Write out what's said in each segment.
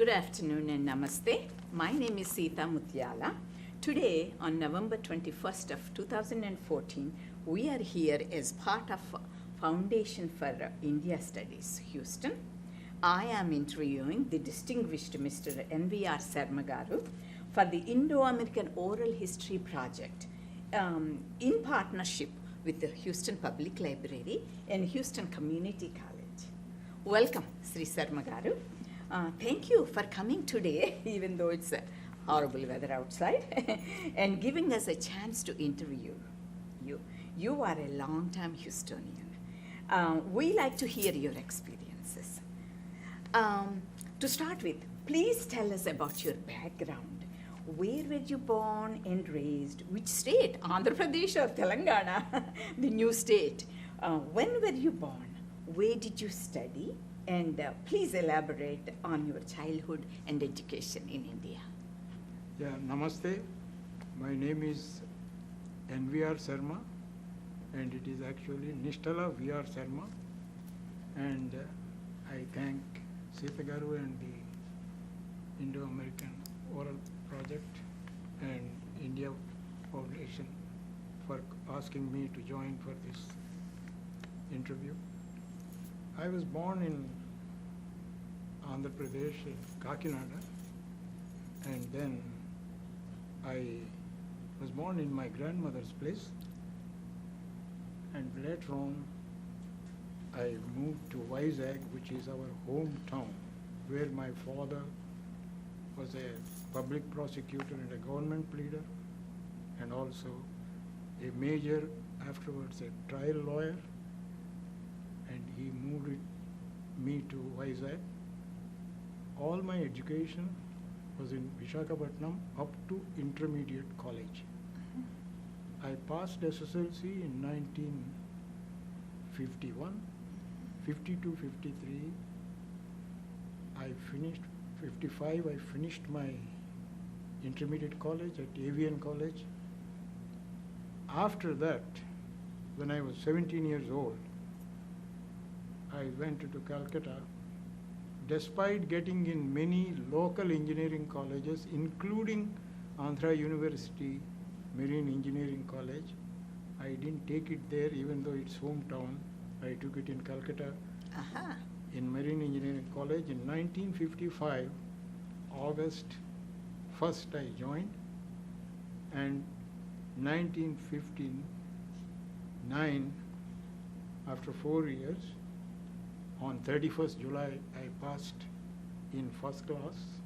Good afternoon and namaste. My name is Sita Mutyala. Today, on November 21st of 2014, we are here as part of Foundation for India Studies, Houston. I am interviewing the distinguished Mr. N.V.R. Sarma garu for the Indo-American Oral History project in partnership with the Houston Public Library and Houston Community College. Welcome, Sri Sarma garu. Thank you for coming today, even though it's horrible weather outside, and giving us a chance to interview you. You are a long-time Houstonian. We like to hear your experiences. To start with, please tell us about your background. Where were you born and raised? Which state? Andhra Pradesh or Telangana? The new state. When were you born? Where did you study? And please elaborate on your childhood and education in India. Yeah, namaste. My name is N.V.R. Sarma, and it is actually Nishtala V.R. Sarma. And I thank Sita garu and the Indo-American Oral Project and India Foundation for asking me to join for this interview. I was born in Andhra Pradesh, in Kakinada, and then I was born in my grandmother's place, and later on I moved to Vizag, which is our hometown, where my father was a public prosecutor and a government pleader, and also a major, afterwards a trial lawyer, and he moved me to Vizag. All my education was in Visakhapatnam up to intermediate college. I passed SSLC in 1951, 52, 53. I finished 55. I finished my intermediate college at Avian College. After that, when I was 17 years old, I went to Calcutta. Despite getting in many local engineering colleges, including Andhra University Marine Engineering College, I didn't take it there even though it's hometown. I took it in Calcutta in Marine Engineering College. In 1955, August 1st I joined, and 1959, after 4 years, on 31st July, I passed in first class,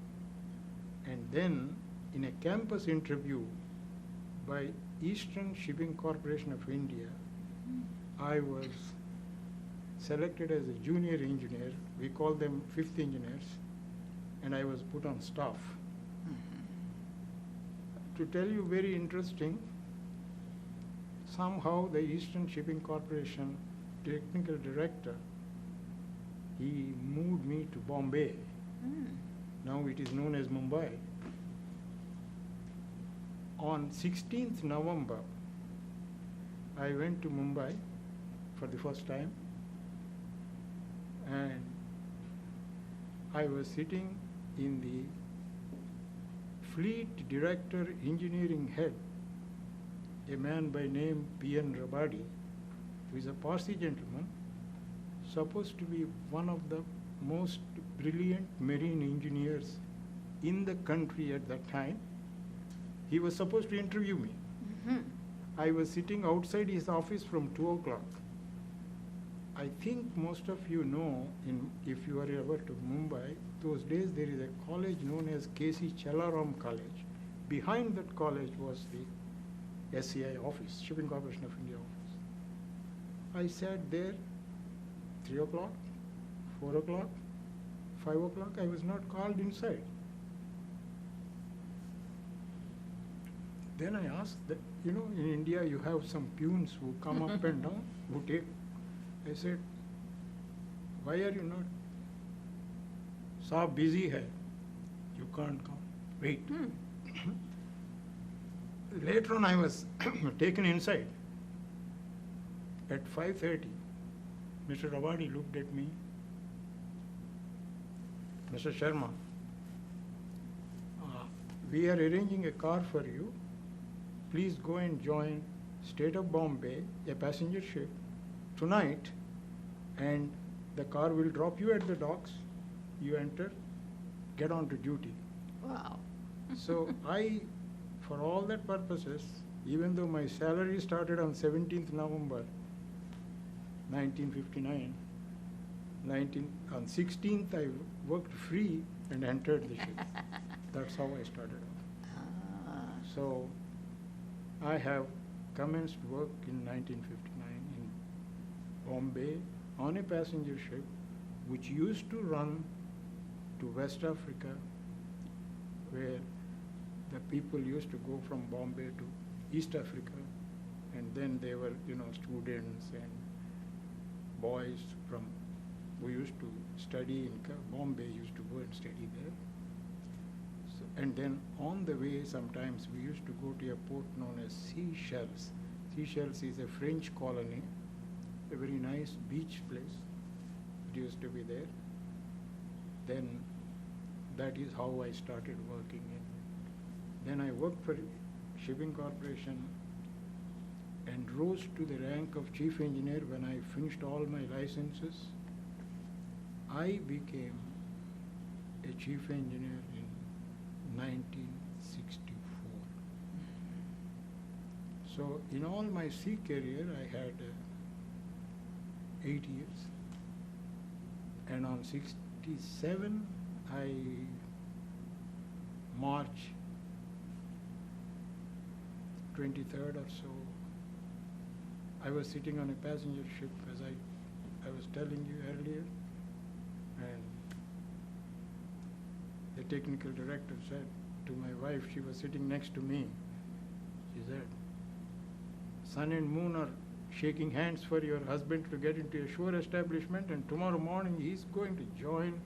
and then in a campus interview by Eastern Shipping Corporation of India, I was selected as a junior engineer. We call them fifth engineers, and I was put on staff. To tell you very interesting, somehow the Eastern Shipping Corporation technical director, he moved me to Bombay. Now it is known as Mumbai. On 16th November, I went to Mumbai for the first time, and I was sitting in the Fleet Director Engineering Head, a man by name P.N. Rabadi, who is a Parsi gentleman, supposed to be one of the most brilliant marine engineers in the country at that time. He was supposed to interview me. I was sitting outside his office from 2 o'clock. I think most of you know, if you are ever to Mumbai, those days there is a college known as K.C. Chalaram College. Behind that college was the SCI office, Shipping Corporation of India office. I sat there 3 o'clock, 4 o'clock, 5 o'clock, I was not called inside. Then I asked that, in India you have some peons who come up and down, who take. I said, why are you not? Saab busy hai, you can't come. Wait. Later on I was taken inside. At 5:30, Mr. Rawadi looked at me. Mr. Sharma, we are arranging a car for you. Please go and join State of Bombay, a passenger ship, tonight, and the car will drop you at the docks. You enter, get on to duty. Wow. So I, for all that purposes, even though my salary started on 17th November 1959, on 16th I worked free and entered the ship. That's how I started off. Ah. So I have commenced work in 1959 in Bombay on a passenger ship which used to run to West Africa, where the people used to go from Bombay to East Africa, and then they were, students and boys from who used to study in Bombay used to go and study there. So, and then on the way, sometimes we used to go to a port known as Seychelles. Seychelles is a French colony, a very nice beach place. It used to be there. Then that is how I started working in. Then I worked for Shipping Corporation and rose to the rank of chief engineer when I finished all my licenses. I became a chief engineer in 1964. So in all my sea career, I had 8 years. And on 67, March 23rd or so, I was sitting on a passenger ship, as I was telling you earlier, and the technical director said to my wife, she was sitting next to me, she said, "Sun and moon are shaking hands for your husband to get into a shore establishment, and tomorrow morning he's going to join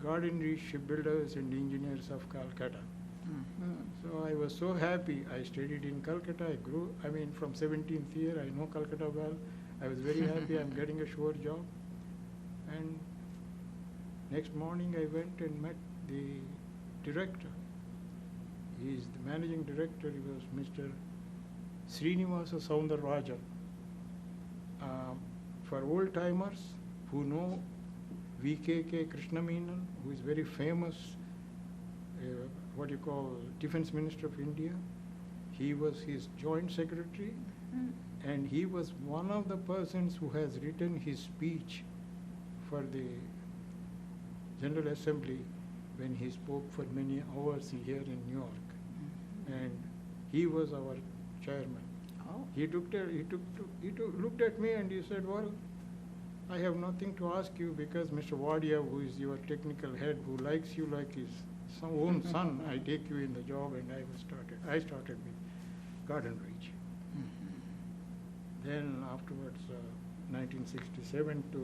Garden Reach Shipbuilders and Engineers of Calcutta." Mhm. So I was so happy. I studied in Calcutta. From 17th year, I know Calcutta well. I was very happy I'm getting a shore job. And next morning I went and met the director. He is the managing director. He was Mr. Srinivasa Soundararajan. For old timers who know VKK Krishnamenon, who is very famous, Defense Minister of India. He was his joint secretary, and he was one of the persons who has written his speech for the General Assembly when he spoke for many hours here in New York. And he was our chairman. Oh. He looked at me and he said, "Well, I have nothing to ask you because Mr. Wadia, who is your technical head, who likes you like his own son, I take you in the job," and I started with Garden Reach. Then afterwards, 1967 to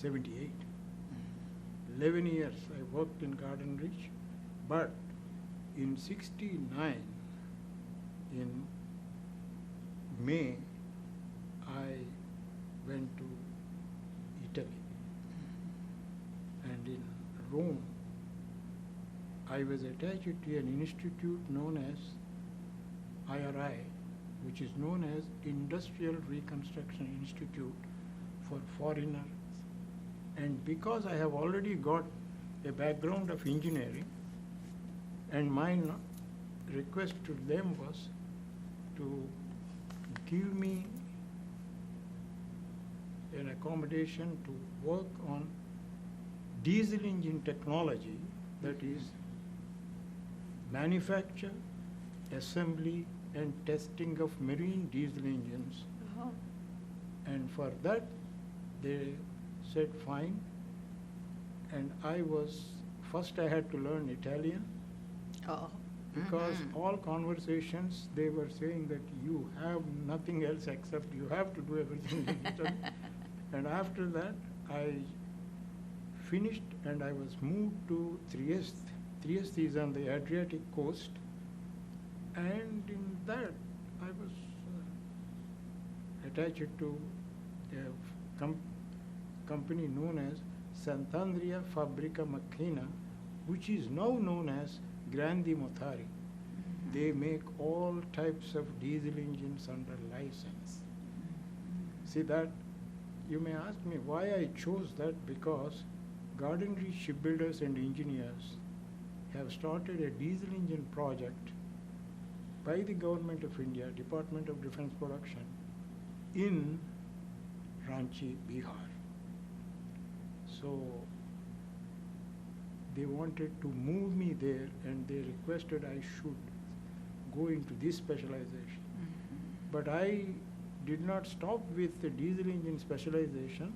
78, 11 years I worked in Garden Reach, but in 69, in May, I went to Italy. And in Rome, I was attached to an institute known as IRI, which is known as Industrial Reconstruction Institute for Foreigners. And because I have already got a background of engineering, and my request to them was to give me an accommodation to work on diesel engine technology, that is manufacture, assembly and testing of marine diesel engines. Oh. And for that they said fine, and first I had to learn Italian, Oh. because all conversations they were saying that you have nothing else except you have to do everything in Italy. And after that I finished and I was moved to Trieste. Trieste is on the Adriatic coast, and in that I was attached to a company known as Sant'Andrea Fabbrica Macchina, which is now known as Grandi Mothari. They make all types of diesel engines under license. See that, you may ask me why I chose that, because Gardner's shipbuilders and engineers have started a diesel engine project by the Government of India, Department of Defense Production, in Ranchi, Bihar. So they wanted to move me there, and they requested I should go into this specialization. But I did not stop with the diesel engine specialization.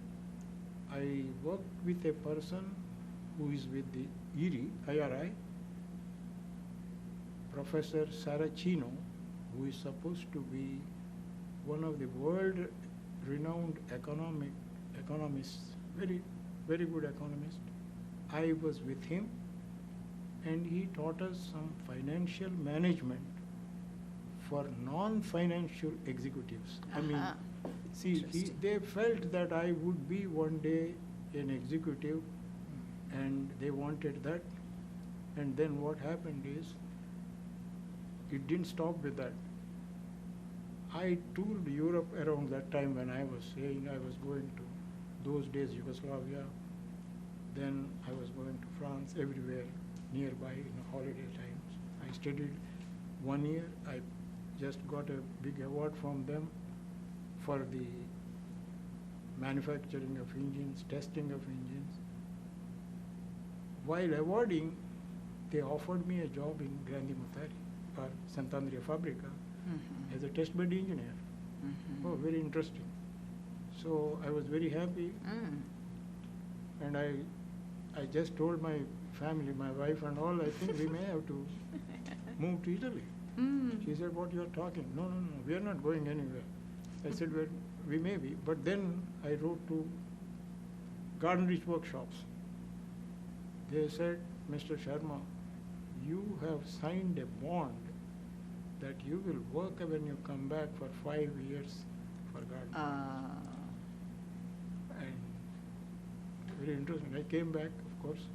I worked with a person who is with the IRI, Professor Saracino, who is supposed to be one of the world-renowned economists, very, very good economist. I was with him, and he taught us some financial management for non-financial executives. I mean, see, they felt that I would be one day an executive, and they wanted that. And then what happened is, it didn't stop with that. I toured Europe around that time when I was saying I was going to, those days, Yugoslavia. Then I was going to France, everywhere nearby in holiday times. I studied 1 year. I just got a big award from them for the manufacturing of engines, testing of engines. While awarding, they offered me a job in Grandi Mothari or Sant'Andrea Fabrica as a test bed engineer. Oh, very interesting. So I was very happy, and I just told my family, my wife and all, I think we may have to move to Italy. She said, what you are talking? No, we are not going anywhere. I said, well, we may be. But then I wrote to Gardner's workshops. They said, Mr. Sarma, you have signed a bond that you will work when you come back for 5 years for Gardner. And very interesting. I came back, of course.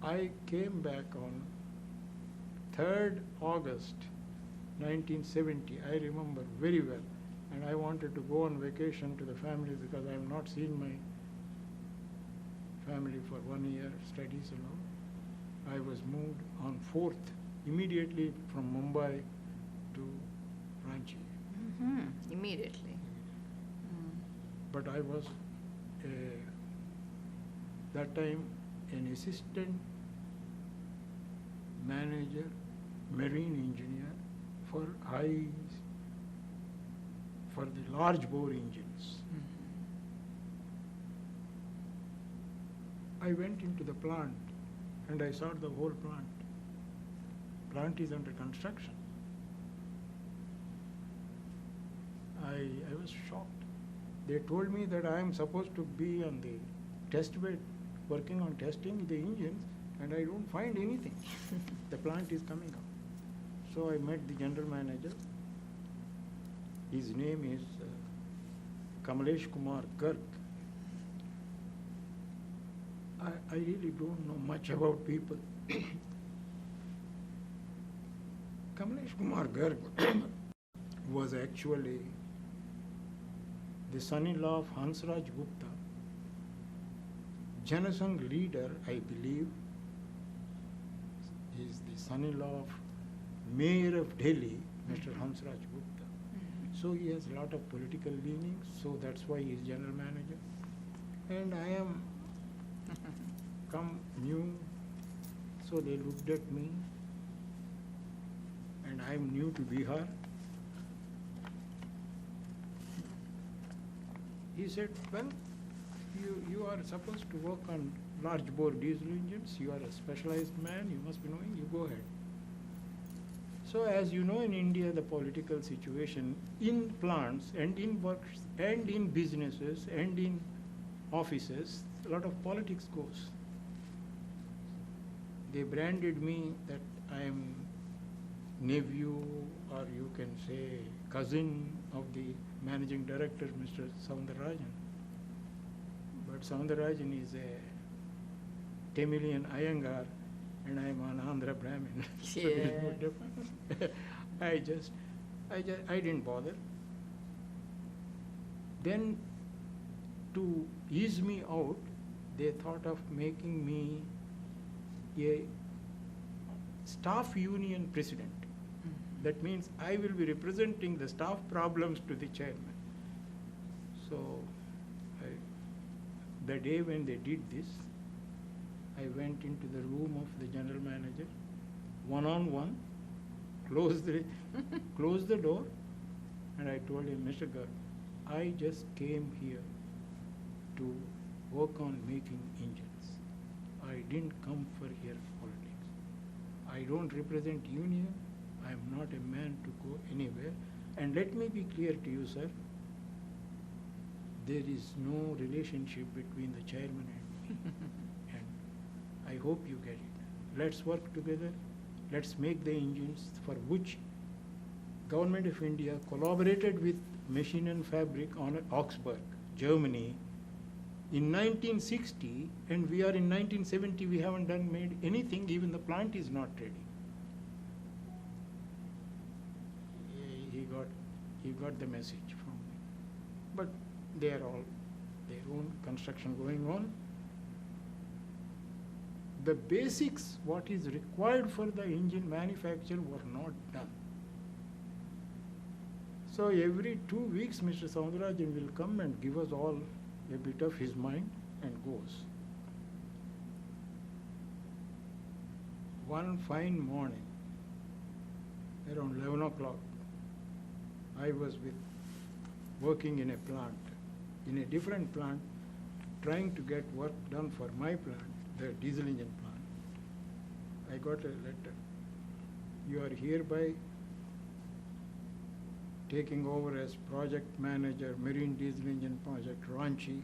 I came back on 3rd August 1970. I remember very well. And I wanted to go on vacation to the family because I am not seeing my family for 1 year, studies and all. I was moved on 4th, immediately from Mumbai to Ranchi. Immediately. But I was, that time, an assistant manager, marine engineer for the large bore engines. I went into the plant and I saw the whole plant. Plant is under construction. I was shocked. They told me that I am supposed to be on the test bed working on testing the engines, and I don't find anything. The plant is coming up. So I met the general manager. His name is Kamalesh Kumar Garg. I really don't know much about people. Kamalesh Kumar Garg was actually the son-in-law of Hansraj Gupta, Janasangh leader, I believe. He is the son-in-law of Mayor of Delhi, Mr. Hansraj Gupta. So he has a lot of political leanings, so that's why he is general manager. And I am come new, so they looked at me, and I am new to Bihar. He said, well, you are supposed to work on large bore diesel engines, you are a specialized man, you must be knowing, you go ahead. So as you know, in India, the political situation in plants and in works and in businesses and in offices, a lot of politics goes. They branded me that I am nephew, or you can say cousin of the managing director, Mr. Soundarajan. But Soundarajan is a Tamilian Iyengar. and I'm an Andhra Brahmin. So there's no difference. I didn't bother. Then, to ease me out, they thought of making me a staff union president. That means I will be representing the staff problems to the chairman. So, the day when they did this, I went into the room of the general manager, one-on-one, closed the door, and I told him, Mr. Garg, I just came here to work on making engines. I didn't come for here politics. I don't represent union. I am not a man to go anywhere. And let me be clear to you, sir, there is no relationship between the chairman and me. And I hope you get it. Let's work together. Let's make the engines for which Government of India collaborated with Machine and Fabric on Augsburg, Germany, in 1960, and we are in 1970, we haven't made anything, even the plant is not ready. He got the message from me. But they are all their own construction going on. The basics, what is required for the engine manufacture, were not done. So every 2 weeks, Mr. Soundarajan will come and give us all a bit of his mind and goes. One fine morning, around 11 o'clock, I was working in a plant, in a different plant, trying to get work done for my plant, the diesel engine plant. I got a letter. You are hereby taking over as project manager, Marine Diesel Engine Project, Ranchi,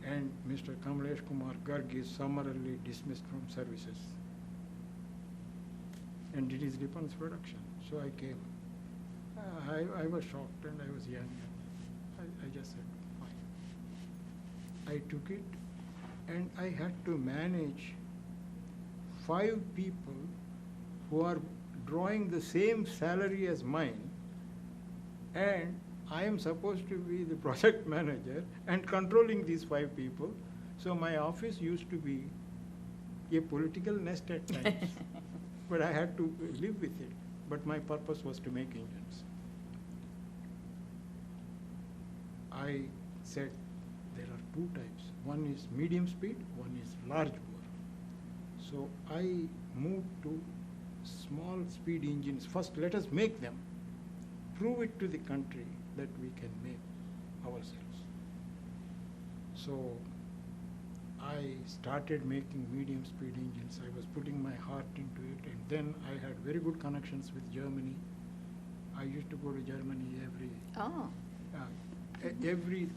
and Mr. Kamlesh Kumar Garg is summarily dismissed from services. And it is defense production. So I came. I was shocked and I was young. I just said, fine. I took it and I had to manage 5 people who are drawing the same salary as mine, and I am supposed to be the project manager and controlling these 5 people. So my office used to be a political nest at times. But I had to live with it. But my purpose was to make engines. I said there are 2 types. One is medium speed, one is large bore. So I moved to small speed engines. First, let us make them. Prove it to the country that we can make ourselves. So I started making medium speed engines. I was putting my heart into it, and then I had very good connections with Germany. I used to go to Germany every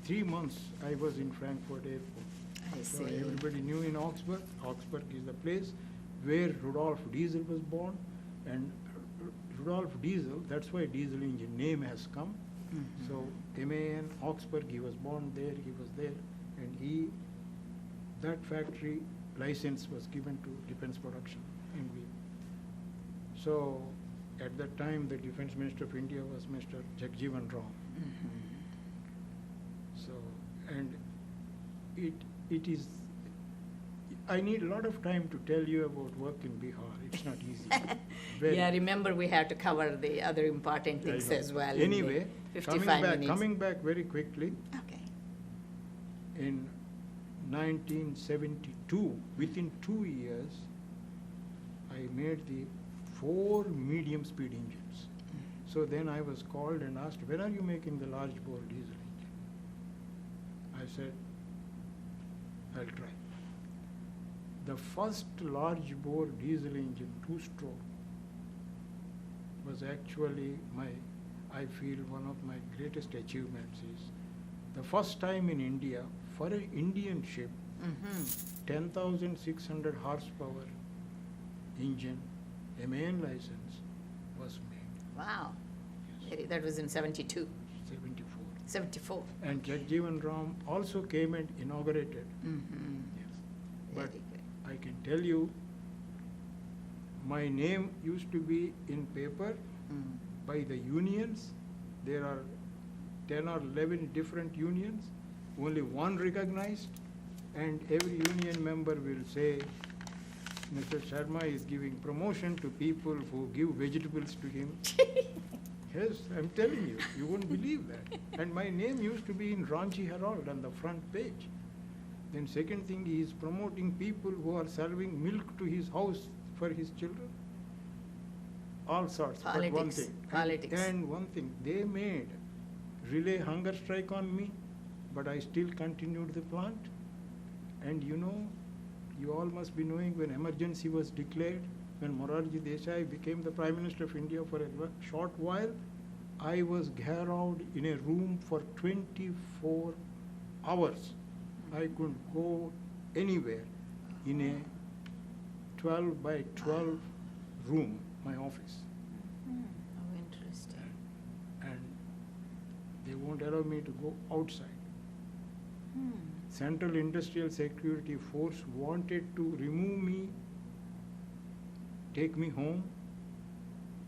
3 months. I was in Frankfurt Airport. I So see. everybody knew in Augsburg. Augsburg is the place where Rudolf Diesel was born, and Rudolf Diesel, that's why diesel engine name has come. Mhm. So MAN, Augsburg, he was born there, he was there, and that factory license was given to defense production. So at that time, the Defense Minister of India was Mr. Jagjeevan Ram. Mhm. So, and it is, I need a lot of time to tell you about work in Bihar. It's not easy. Yeah, remember we have to cover the other important I things know. as well. Anyway, in the 55 minutes. coming back very quickly, Okay. in 1972, within 2 years, I made the 4 medium speed engines. So then I was called and asked, when are you making the large bore diesel engine? I said, I'll try. The first large bore diesel engine, 2-stroke, was actually I feel one of my greatest achievements is the first time in India for an Indian ship, 10,600 horsepower engine, MAN license, was made. Wow. Yes. That was in 72, 74. 74. And Jagjeevan Ram also came and inaugurated. Mm-hmm. Yes. But Very good. I can tell you, My name used to be in paper by the unions. There are 10 or 11 different unions, only one recognized, and every union member will say, Mr. Sarma is giving promotion to people who give vegetables to him. Yes, I'm telling you, you won't believe that. And my name used to be in Ranchi Herald on the front page. Then second thing, he is promoting people who are serving milk to his house for his children. All sorts. Politics. But one thing. Politics. And one thing, they made relay hunger strike on me, but I still continued the plant. And you know, you all must be knowing when emergency was declared, when Morarji Desai became the Prime Minister of India for a short while, I was garrowed in a room for 24 hours. I couldn't go anywhere in a 12 by 12 room, my office. How interesting. And they won't allow me to go outside. Central Industrial Security Force wanted to remove me, take me home.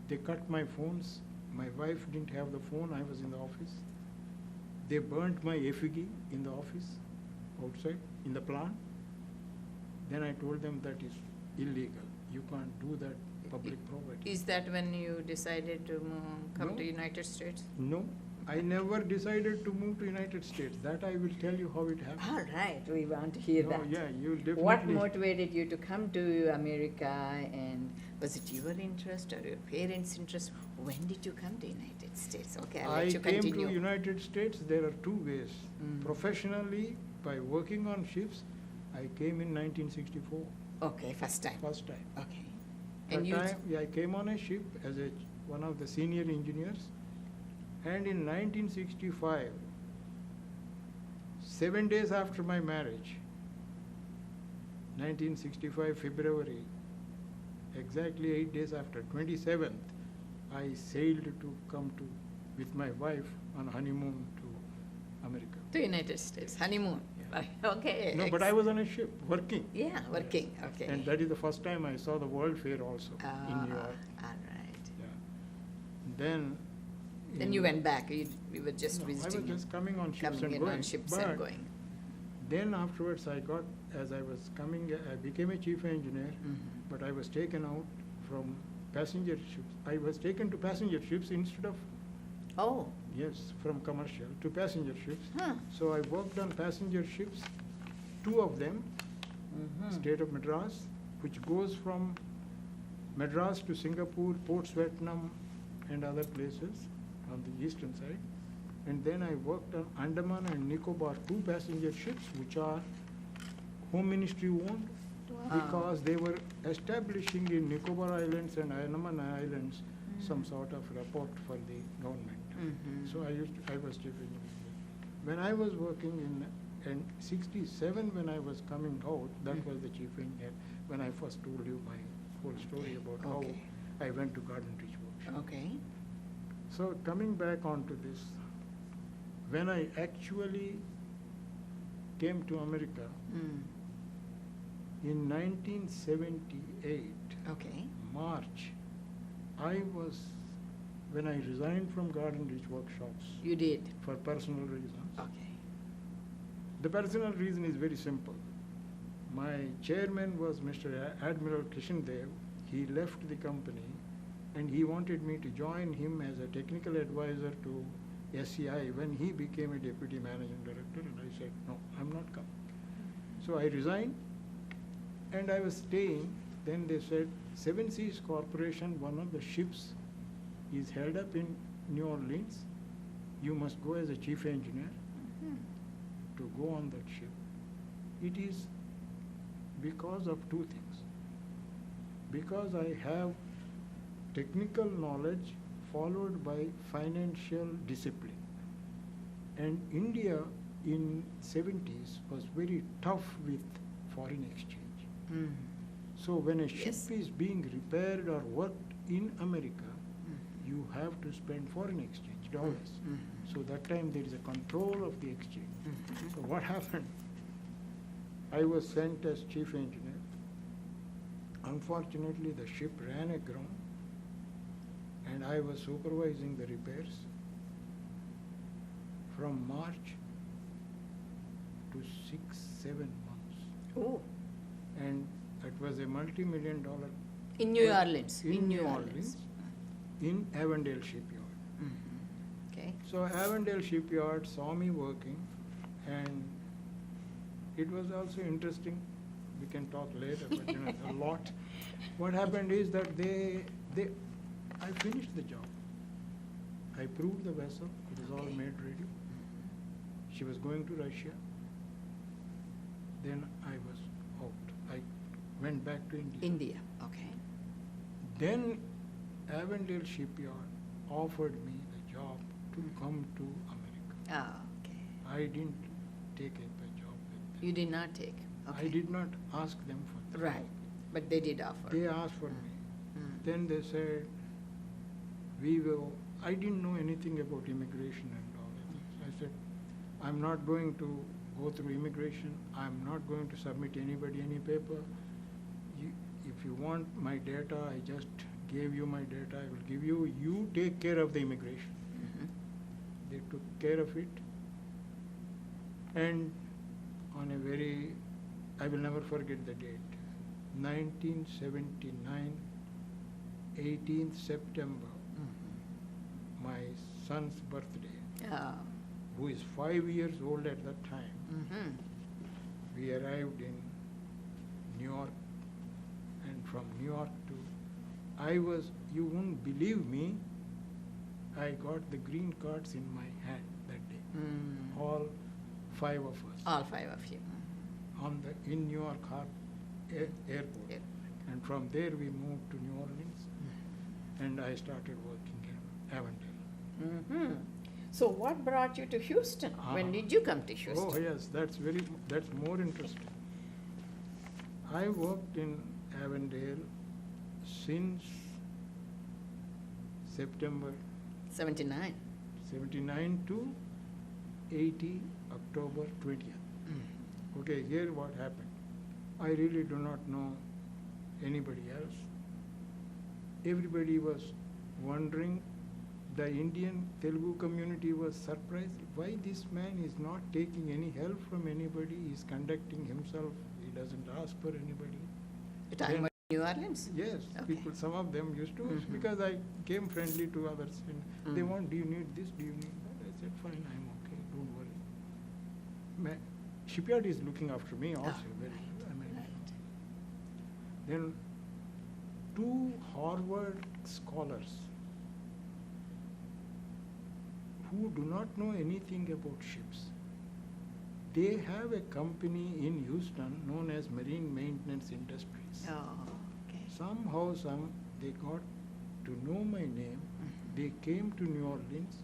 They cut my phones. My wife didn't have the phone. I was in the office. They burnt my effigy in the office, outside, in the plant. Then I told them that is illegal. You can't do that public property. Is that when you decided to come No. to United States? No, I never decided to move to United States. That I will tell you how it happened. All right, we want to hear No, that. yeah, you definitely. What motivated you to come to America, and was it your interest or your parents' interest? When did you come to United States? Okay, I'll I let you came continue. to United States, there are two ways. Mm. Professionally, by working on ships, I came in 1964, Okay, first time. first time. Okay. That And you time, yeah, I came on a ship as one of the senior engineers, and in 1965, 7 days after my marriage, 1965 February, exactly 8 days after, 27th, I sailed to come to, with my wife on honeymoon to America. to United States, honeymoon. Yeah. Okay. No, but I was on a ship, working. Yeah, working, okay. And that is the first time I saw the World Fair also in New York. All right. Yeah. Then. Then you went back, you were just No, visiting. I was just coming on ships coming and in going. on ships But and going. then afterwards I got, as I was coming, I became a chief engineer, Mhm. but I was taken out from passenger ships. I was taken to passenger ships instead of, Oh, yes, from commercial to passenger ships. huh. So I worked on passenger ships, two of them, Mhm. State of Madras, which goes from Madras to Singapore, Ports Vietnam, and other places on the eastern side. And then I worked on Andaman and Nicobar, two passenger ships, which are Home Ministry owned, Wow. because they were establishing in Nicobar Islands and Andaman Islands some sort of report for the government. Mhm. So I was chief engineer. When I was working in 67, when I was coming out, that was the chief engineer, when I first told you my whole story about Okay. how I went to Garden Ridge Workshop. Okay. So coming back onto this, when I actually came to America Mm. in 1978, Okay. March, when I resigned from Garden Ridge Workshops You did. for personal reasons. Okay. The personal reason is very simple. My chairman was Mr. Admiral Kishan Dev. He left the company and he wanted me to join him as a technical advisor to SCI when he became a deputy managing director, and I said, no, I'm not coming. So I resigned and I was staying. Then they said, Seven Seas Corporation, one of the ships is held up in New Orleans. You must go as a chief engineer Mhm. to go on that ship. It is because of two things. Because I have technical knowledge followed by financial discipline. And India in 70s was very tough with foreign exchange. Mm. So when a ship Yes. is being repaired or worked in America, Mhm. you have to spend foreign exchange, dollars. Mhm. So that time there is a control of the exchange. Mhm. So what happened? I was sent as chief engineer. unfortunately, the ship ran aground, and I was supervising the repairs from March to 6-7 months. Oh, And it was a multi-million-dollar in New Orleans. in New Orleans, in Avondale Shipyard. Mm-hmm. Okay. So Avondale Shipyard saw me working, and it was also interesting. We can talk later, but a lot. What happened is that I finished the job. I proved the vessel. It was all Okay. made ready. She was going to Russia. Then I was out. I went back to India. India. Okay. Then Avondale Shipyard offered me the job to come to America. Ah, okay. I didn't take a job with them. You did not take. Okay. I did not ask them for the Right. job. But they did offer. They asked for me. Mm. Then they said, I didn't know anything about immigration and all that. I said, I'm not going to go through immigration. I'm not going to submit anybody any paper. If you want my data, I just gave you my data. I will give you. You take care of the immigration. Mm-hmm. They took care of it. And on a very, I will never forget the date, 1979, 18th September, Mm-hmm. my son's birthday, Ah. who is 5 years old at that time. Mm-hmm. We arrived in New York, and from New York to, you won't believe me, I got the green cards in my hand that day. Mm. All 5 of us. All 5 of you. In New York airport. Yeah. And from there we moved to New Orleans, and I started working in Avondale. Mm-hmm. So what brought you to Houston? When Ah. did you come to Houston? Oh yes, that's more interesting. I worked in Avondale since September 79. 79 to 80 October 20th. Mm. Okay, here what happened. I really do not know anybody else. Everybody was wondering, the Indian Telugu community was surprised why this man is not taking any help from anybody, he is conducting himself, he doesn't ask for anybody. You're talking Then- about New Orleans? Yes, Okay. people, some of them used to, Mhm. because I came friendly to others, and they Mm. want, do you need this, do you need that? I said, fine, I'm okay, don't worry. Shipyard is looking after me also, Ah, very, right, I mean, right. then 2 Harvard scholars who do not know anything about ships, they have a company in Houston known as Marine Maintenance Industries. Oh, okay. Somehow they got to know my name. Mhm. They came to New Orleans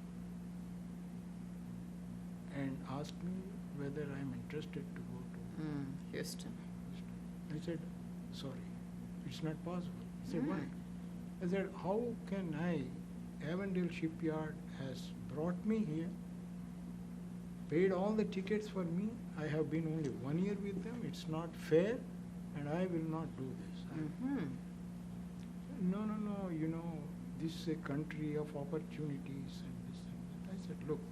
and asked me whether I'm interested to go to Mm, Houston. Houston. I said, sorry, it's not possible. He said, why? Mm. I said, how can Avondale Shipyard has brought me here, paid all the tickets for me. I have been only 1 year with them. It's not fair, and I will not do this. Mm-hmm. No, this is a country of opportunities and this and that. I said, look,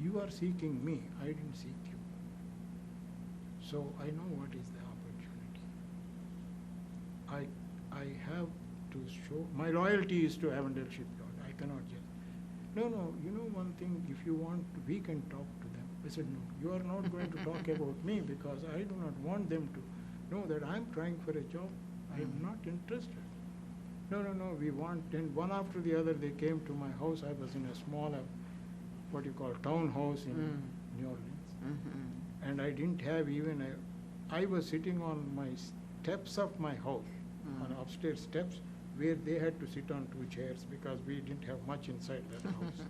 you are seeking me, I didn't seek you. So I know what is the opportunity. I have to show, my loyalty is to Avondale Shipyard. I cannot just, no, you know one thing, if you want, we can talk to them. I said, no, you are not going to talk about me, because I do not want them to know that I'm trying for a job. I am not interested. No, we want, and one after the other they came to my house. I was in a small, what you call townhouse in New Orleans. Mm-hmm. And I didn't have even I was sitting on my steps of my house, on upstairs steps, where they had to sit on 2 chairs because we didn't have much inside that house.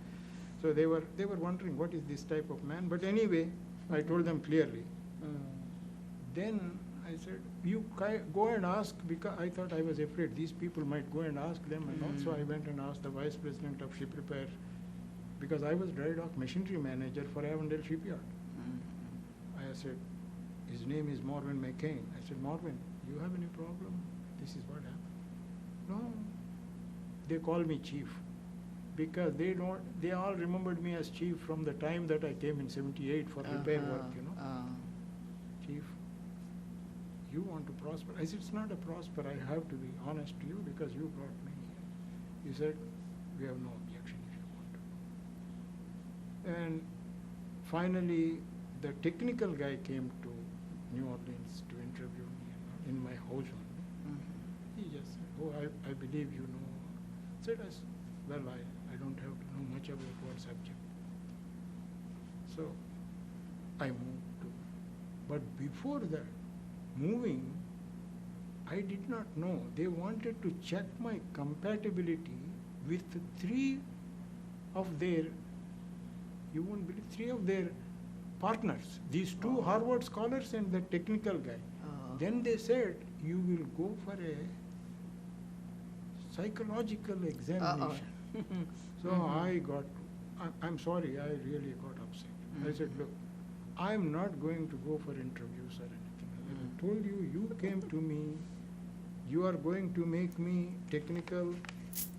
So they were wondering, what is this type of man? But anyway, I told them clearly. Then I said, you go and ask, because I thought, I was afraid these people might go and ask them, and also I went and asked the vice president of ship repair, because I was dry dock machinery manager for Avondale Shipyard. I said, his name is Marvin McCain. I said, Marvin, you have any problem? This is what happened. No, they call me chief because they all remembered me as chief from the time that I came in 78 for repair work, Chief, you want to prosper. I said, it's not a prosper. I have to be honest to you because you brought me here. He said, we have no objection if you want to. And finally, the technical guy came to New Orleans to interview me in my house only. He just said, oh, I believe you know. Said, well, I don't have to know much about what subject. So I moved to. But before that, moving, I did not know. They wanted to check my compatibility with three of their, you won't believe, three of their partners. These two Harvard scholars and the technical guy. Then they said, you will go for a psychological examination. So I'm sorry, I really got upset. I said, look, I'm not going to go for interviews or anything. I told you, you came to me, you are going to make me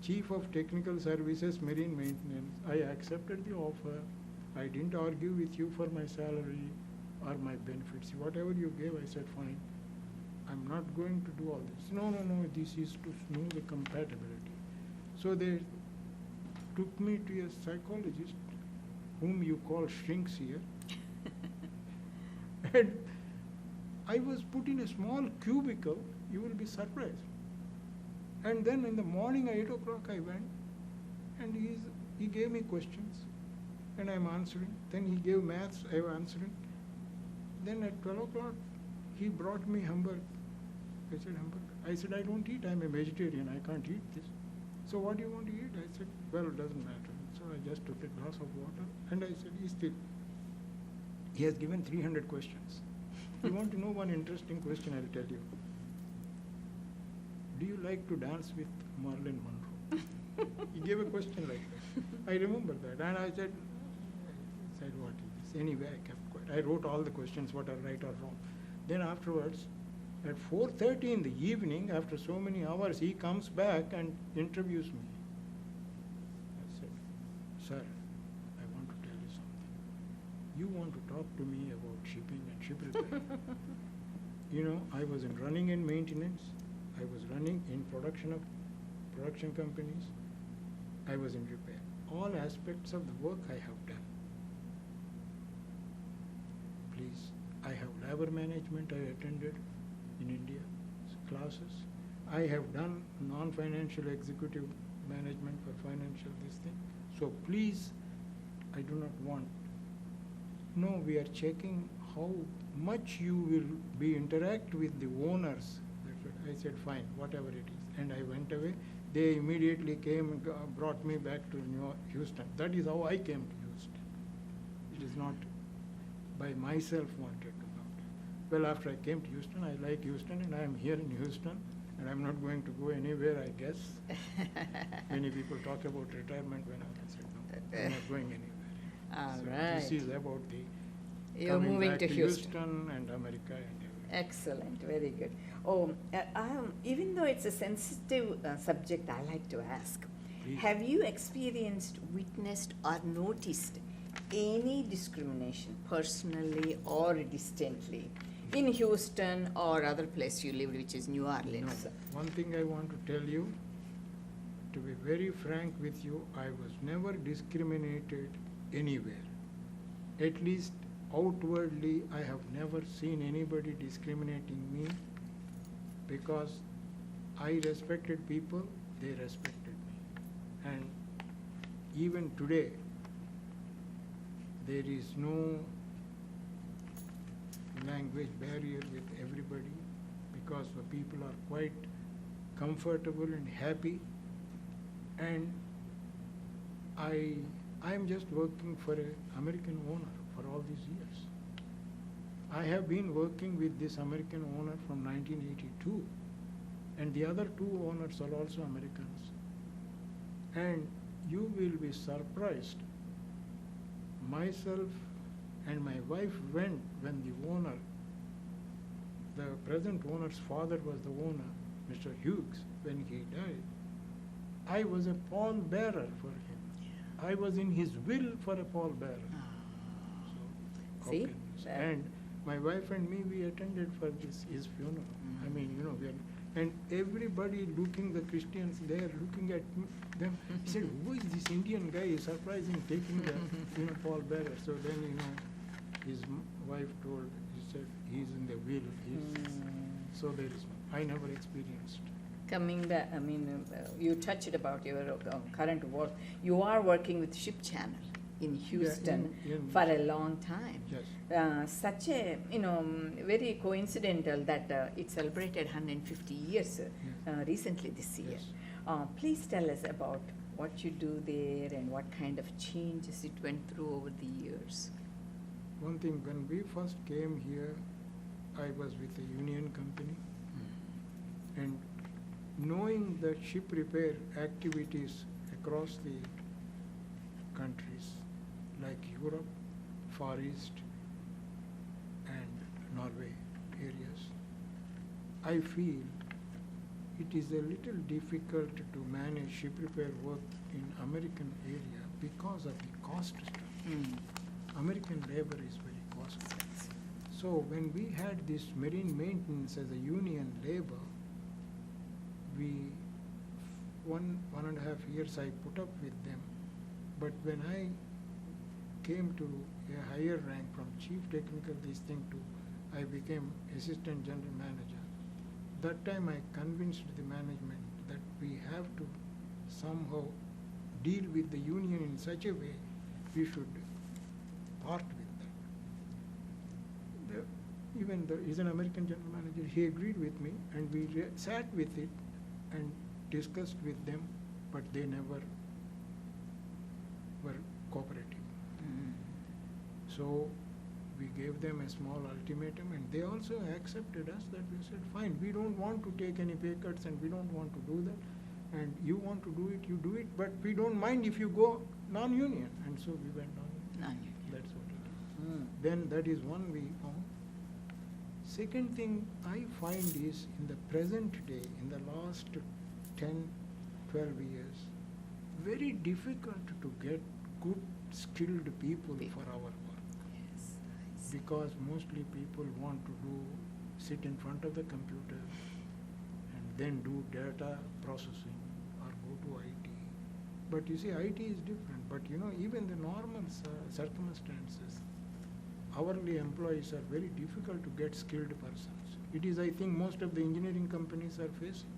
chief of technical services, marine maintenance. I accepted the offer. I didn't argue with you for my salary or my benefits. Whatever you gave, I said, fine. I'm not going to do all this. No, this is to know the compatibility. So they took me to a psychologist, whom you call shrinks here. And I was put in a small cubicle, you will be surprised. And then in the morning at 8 o'clock I went, and he gave me questions, and I'm answering. Then he gave maths, I was answering. Then at 12 o'clock, he brought me hamburger. I said, hamburger. I said, I don't eat, I'm a vegetarian, I can't eat this. So what do you want to eat? I said, well, it doesn't matter. So I just took a glass of water, and I said, he has given 300 questions. You want to know one interesting question, I'll tell you. Do you like to dance with Marilyn Monroe? He gave a question like that. I remember that. And I said, what is this? Anyway, I kept quiet. I wrote all the questions, what are right or wrong. Then afterwards, at 4:30 in the evening, after so many hours, he comes back and interviews me. I said, sir, I want to tell you something. You want to talk to me about shipping and ship repair. I was running in maintenance. I was running in production companies. I was in repair. All aspects of the work I have done. Please, I have labor management I attended in India, classes. I have done non-financial executive management for financial this thing. So please, I do not want. No, we are checking how much you will be interact with the owners. I said, fine, whatever it is. And I went away. They immediately came and brought me back to Houston. That is how I came to Houston. It is not by myself wanted to come. Well, after I came to Houston, I like Houston, and I am here in Houston, and I'm not going to go anywhere, I guess. Many people talk about retirement when I said, no, I'm not going anywhere. All So right. this is about the You're coming moving back to Houston. and America and everything. Excellent, very good. Even though it's a sensitive subject, I like to ask, Please. have you experienced, witnessed, or noticed any discrimination, personally or distantly, in Houston or other place you lived, which is New Orleans? No. One thing I want to tell you, to be very frank with you, I was never discriminated anywhere. At least outwardly, I have never seen anybody discriminating me, because I respected people, they respected me. And even today, there is no language barrier with everybody, because the people are quite comfortable and happy. And I'm just working for an American owner for all these years. I have been working with this American owner from 1982, and the other two owners are also Americans. And you will be surprised. Myself and my wife went when the owner the present owner's father was the owner, Mr. Hughes, when he died. I was a pallbearer for him. I was in his will for a pallbearer. So, See? and my wife and me, we attended for his funeral. I mean, you know, and everybody looking, the Christians there looking at them, he said, who is this Indian guy? Surprising, taking the, pallbearer. So then, his wife told, he said, he's in the will. So there is, I never experienced. Coming back, I mean, you touched about your current work. You are working with Ship Channel in Houston for a long time. Yes. Such a, very coincidental that it celebrated 150 years recently this year. Yes. Please tell us about what you do there and what kind of changes it went through over the years. One thing, when we first came here, I was with a union company. And knowing the ship repair activities across the countries like Europe, Far East, and Norway areas, I feel it is a little difficult to manage ship repair work in American area because of the cost structure. American labor is very costly. So when we had this marine maintenance as a union labor, we, 1.5 years I put up with them. But when I came to a higher rank from chief technical I became assistant general manager. That time I convinced the management that we have to somehow deal with the union in such a way we should part with that. He's an American general manager. He agreed with me, and we sat with it and discussed with them, but they never were cooperative. So we gave them a small ultimatum, and they also accepted us that we said, fine, we don't want to take any pay cuts and we don't want to do that. And you want to do it, you do it, but we don't mind if you go non-union. And so we went non-union. That's what it is. Then that is one we found. Second thing I find is in the present day, in the last 10, 12 years, very difficult to get good, skilled people for our work. Because mostly people want to sit in front of the computer and then do data processing or go to IT. But you see, IT is different. But even the normal circumstances, hourly employees are very difficult to get skilled persons. It is, I think, most of the engineering companies are facing.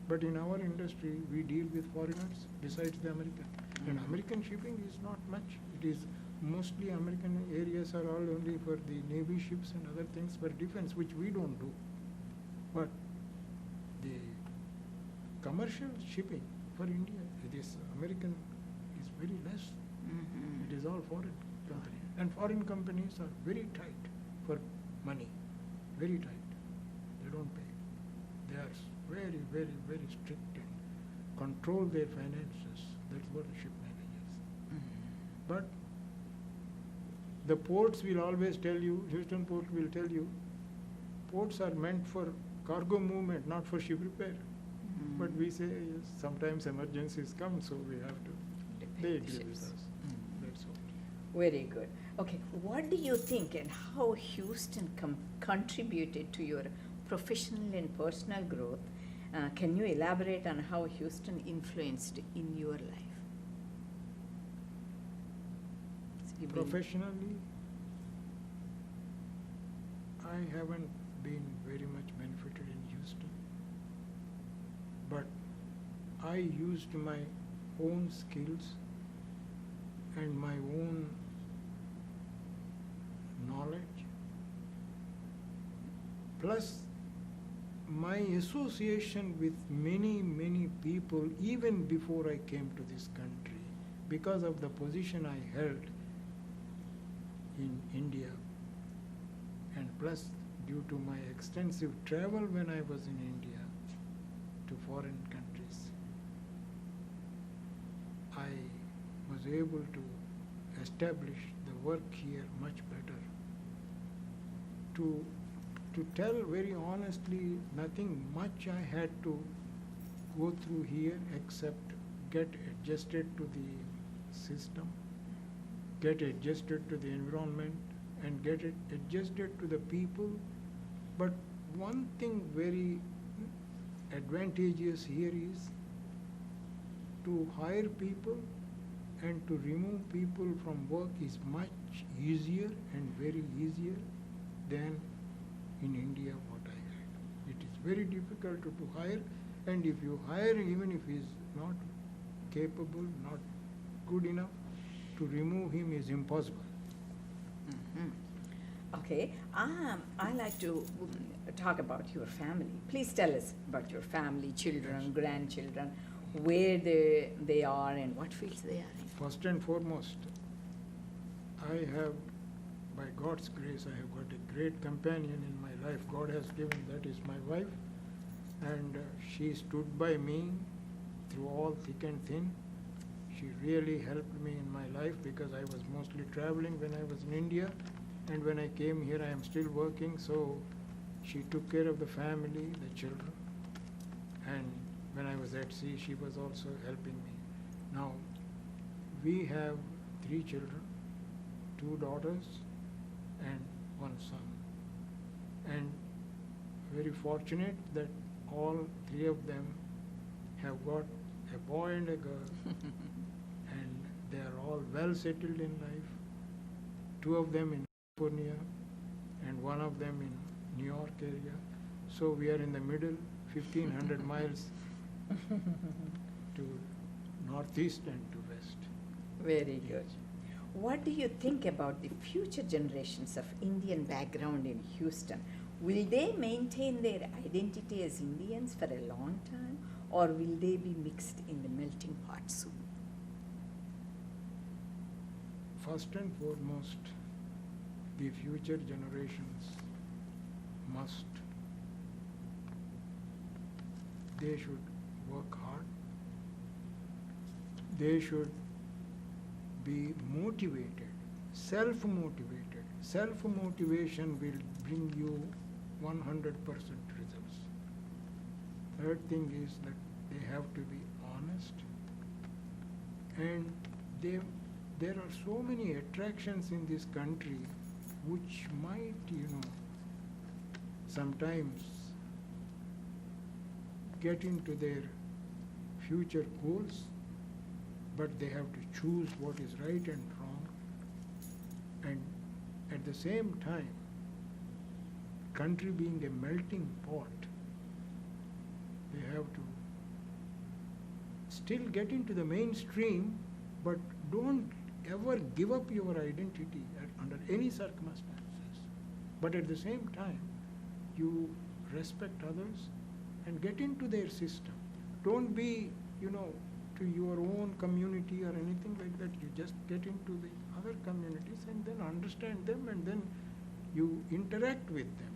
But in our industry, we deal with foreigners besides the American. And American shipping is not much. It is mostly American areas are all only for the Navy ships and other things for defense, which we don't do. But the commercial shipping for India, this American is very less. It is all foreign companies. And foreign companies are very tight for money, very tight. They don't pay. They are very, very, very strict and control their finances. That's what a ship manager is. But the ports will always tell you, Houston port will tell you, ports are meant for cargo movement, not for ship repair. But we say, yes, sometimes emergencies come, so we have to. They agree with us. That's all. Very good. Okay, what do you think and how Houston contributed to your professional and personal growth? Can you elaborate on how Houston influenced in your life? Professionally, I haven't been very much benefited in Houston, but I used my own skills and my own knowledge, plus my association with many, many people even before I came to this country, because of the position I held in India, and plus due to my extensive travel when I was in India to foreign countries, I was able to establish the work here much better, to to tell very honestly, nothing much I had to go through here except get adjusted to the system, get adjusted to the environment, and get it adjusted to the people. But one thing very advantageous here is to hire people and to remove people from work is much easier and very easier than in India what I had. It is very difficult to hire, and if you hire even if he is not capable, not good enough, to remove him is impossible. Mhm. Okay, I like to talk about your family. Please tell us about your family, children, Yes. grandchildren, where they are and what fields they are in. First and foremost, I have, by God's grace, I have got a great companion in my life. God has given, that is my wife, and she stood by me through all thick and thin. She really helped me in my life because I was mostly traveling when I was in India, and when I came here I am still working, so she took care of the family, the children, and when I was at sea she was also helping me. Now, we have 3 children, 2 daughters and 1 son, and very fortunate that all 3 of them have got a boy and a girl and they are all well settled in life. 2 of them in California and 1 of them in New York area. So we are in the middle, 1,500 miles to northeast and to west. Very good. What do you think about the future generations of Indian background in Houston? Will they maintain their identity as Indians for a long time, or will they be mixed in the melting pot soon? First and foremost, the future generations they should work hard. They should be motivated, self-motivated. Self-motivation will bring you 100% results. Third thing is that they have to be honest, and there are so many attractions in this country which might, sometimes get into their future goals, but they have to choose what is right and wrong. And at the same time, country being a melting pot, they have to still get into the mainstream, but don't ever give up your identity under any circumstances. But at the same time, you respect others and get into their system. Don't be, to your own community or anything like that. You just get into the other communities and then understand them, and then you interact with them.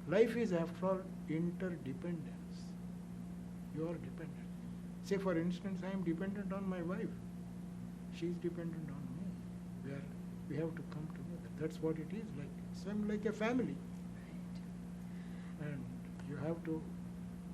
Life is, after all, interdependence. You are dependent. Say, for instance, I am dependent on my wife. She is dependent on me. We have to come together. That's what it is like. Like a family. Right. And you have to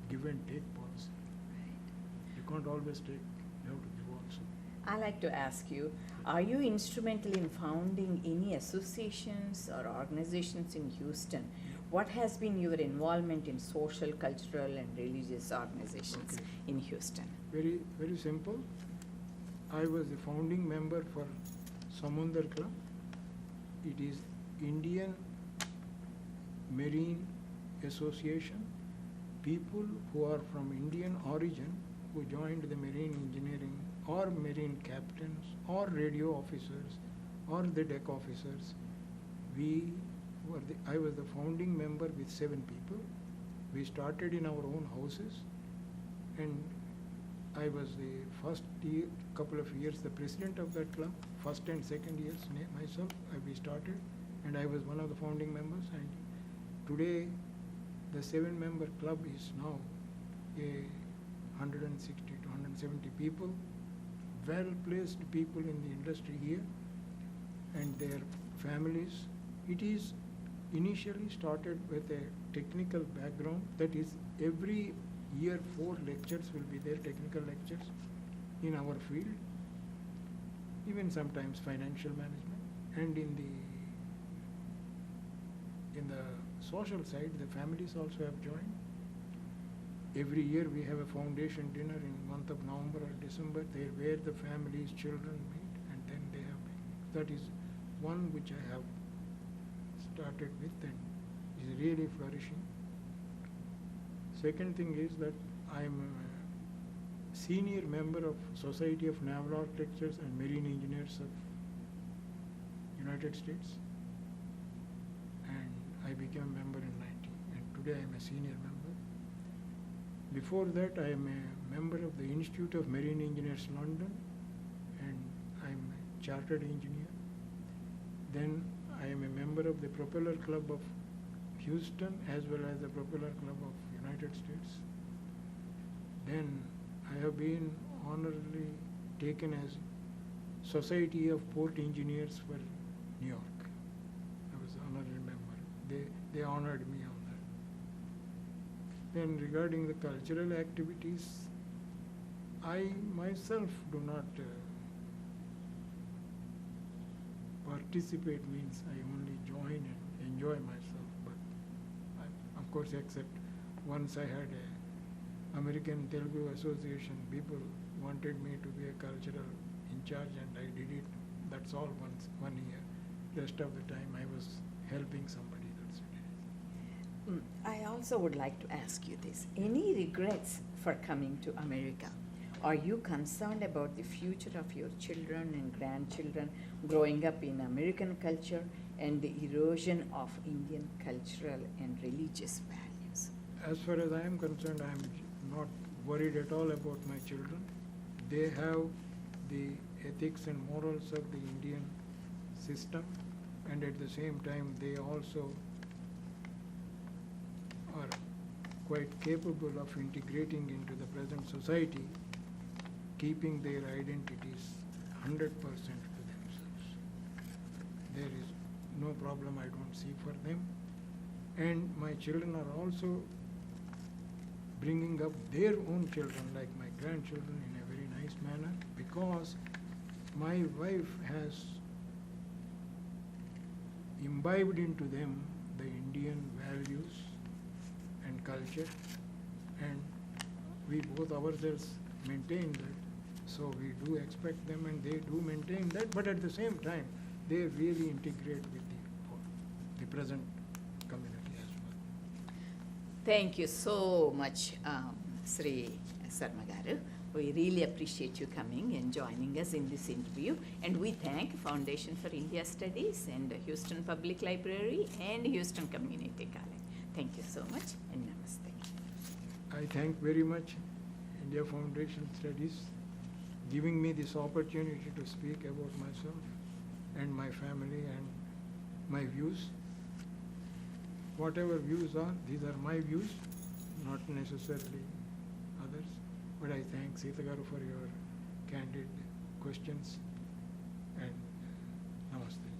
give and take policy. Right. You can't always take. You have to give also. I like to ask you, are you instrumental in founding any associations or organizations in Houston? What has been your involvement in social, cultural, and religious organizations Okay. in Houston? Very, very simple. I was the founding member for Samundar Club. It is Indian Marine Association. People who are from Indian origin who joined the marine engineering or marine captains or radio officers or the deck officers. I was the founding member with 7 people. We started in our own houses, and I was the first couple of years the president of that club. First and second years myself, we started, and I was one of the founding members. And today, the 7-member club is now a 160 to 170 people, well-placed people in the industry here, and their families. It is initially started with a technical background. That is, every year 4 lectures will be there, technical lectures in our field, even sometimes financial management. And in the social side, the families also have joined. Every year we have a foundation dinner in month of November or December, there where the families, children meet, and then they have picnics. That is one which I have started with and is really flourishing. Second thing is that I am a senior member of Society of Naval Architects and Marine Engineers of United States, and I became a member in 90, and today I am a senior member. Before that, I am a member of the Institute of Marine Engineers London, and I am a chartered engineer. Then I am a member of the Propeller Club of Houston as well as the Propeller Club of United States. Then I have been honorably taken as Society of Port Engineers for New York. I was honorary member. They honored me on that. Then regarding the cultural activities, I myself do not participate, means I only join and enjoy myself. But I, of course, except once I had a American Telugu Association, people wanted me to be a cultural in charge, and I did it. That's all one year. Rest of the time I was helping somebody. That's it. I also would like to ask you this. Any regrets for coming to America? Are you concerned about the future of your children and grandchildren growing up in American culture and the erosion of Indian cultural and religious values? As far as I am concerned, I am not worried at all about my children. They have the ethics and morals of the Indian system, and at the same time they also are quite capable of integrating into the present society, keeping their identities 100% to themselves. There is no problem I don't see for them. And my children are also bringing up their own children, like my grandchildren, in a very nice manner, because my wife has imbibed into them the Indian values and culture, and we both ourselves maintain that. So we do expect them, and they do maintain that, but at the same time, they really integrate with the present community as well. Thank you so much, Sri Sarma garu. We really appreciate you coming and joining us in this interview, and we thank Foundation for India Studies and Houston Public Library and Houston Community College. Thank you so much, and namaste. I thank very much India Foundation Studies giving me this opportunity to speak about myself and my family and my views. Whatever views are, these are my views, not necessarily others. But I thank Sita garu for your candid questions, and namaste.